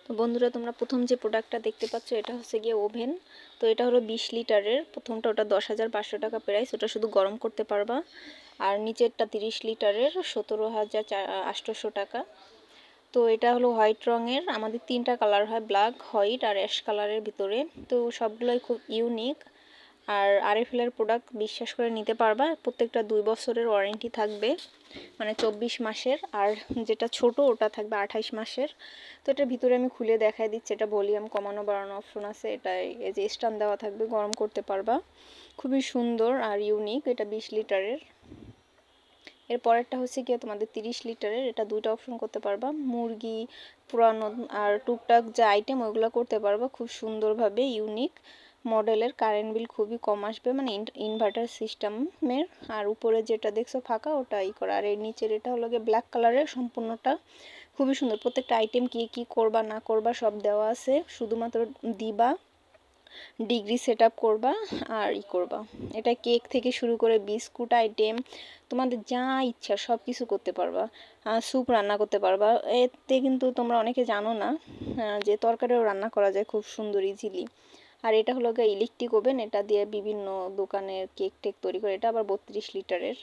তো বন্ধুরা, তোমরা প্রথম যে প্রোডাক্টটা দেখতে পাচ্ছ এটা হচ্ছে গিয়ে ওভেন। তো এটা হলো 20 লিটারের। প্রথমটা ওটা 10,500 টাকা প্রাইস, ওটা শুধু গরম করতে পারবা। আর নিচেরটা 30 লিটারের 17,800 টাকা। তো এটা হলো হোয়াইট রঙের। আমাদের 3টা কালার হয়, ব্ল্যাক, হোয়াইট আর অ্যাশ কালারের ভিতরে। তো সবগুলোই খুব ইউনিক। আর আরএফএল প্রোডাক্ট বিশ্বাস করে নিতে পারবা। প্রত্যেকটা 2 বছরের ওয়ারেন্টি থাকবে, মানে 24 মাসের। আর যেটা ছোট ওটা থাকবে 28 মাসের। তো এটার ভিতরে আমি খুলে দেখাই দিচ্ছি। এটা ভলিউম কমানো বাড়ানো অপশন আছে। এটা এই যে স্ট্যান্ড দেওয়া থাকবে, গরম করতে পারবা। খুবই সুন্দর আর ইউনিক। এটা 20 লিটারের। এর পরেরটা হচ্ছে গিয়ে তোমাদের 30 লিটারের। এটা 2টা অপশন করতে পারবা, মুরগি পুরানো আর টুকটাক যে আইটেম ওইগুলো করতে পারবা খুব সুন্দরভাবে। ইউনিক মডেলের। কারেন্ট বিল খুবই কম আসবে, মানে ইনভার্টার সিস্টেমের। আর উপরে যেটা দেখছো ফাঁকা ওটা করা। আর এর নিচের এটা হলো গিয়ে ব্ল্যাক কালারের সম্পূর্ণটা। খুবই সুন্দর। প্রত্যেকটা আইটেম কি কি করবা না করবা সব দেওয়া আছে। শুধুমাত্র দিবা, ডিগ্রি সেট আপ করবা আর করবা। এটা কেক থেকে শুরু করে বিস্কুট আইটেম, তোমাদের যা ইচ্ছা সব কিছু করতে পারবা। স্যুপ রান্না করতে পারবা। এতে কিন্তু তোমরা অনেকে জানো না যে তরকারিও রান্না করা যায় খুব সুন্দর ইজিলি। আর এটা হলো গিয়ে ইলেকট্রিক ওভেন। এটা দিয়ে বিভিন্ন দোকানের কেক টেক তৈরি করে। এটা আবার 32 লিটারের।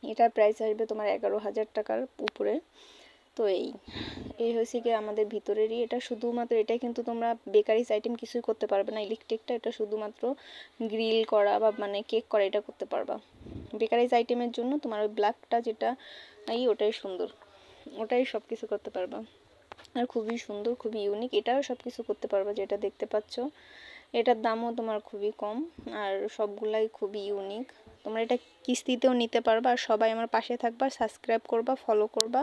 এটার প্রাইস আসবে তোমার 11,000 টাকার উপরে। তো এই হয়েছে কি আমাদের ভিতরেরই। এটা শুধুমাত্র, এটা কিন্তু তোমরা বেকারিজ আইটেম কিছুই করতে পারবে না ইলেকট্রিকটা। এটা শুধুমাত্র গ্রিল করা বা মানে কেক করা এটা করতে পারবা। বেকারিজ আইটেমের জন্য তোমার ওই ব্ল্যাকটা যেটা ওটাই সুন্দর, ওটাই সব কিছু করতে পারবা। আর খুবই সুন্দর, খুবই ইউনিক। এটাও সব কিছু করতে পারবা যেটা দেখতে পাচ্ছ। এটার দামও তোমার খুবই কম আর সবগুলাই খুবই ইউনিক। তোমরা এটা কিস্তিতেও নিতে পারবা। আর সবাই আমার পাশে থাকবা, সাবস্ক্রাইব করবা, ফলো করবা।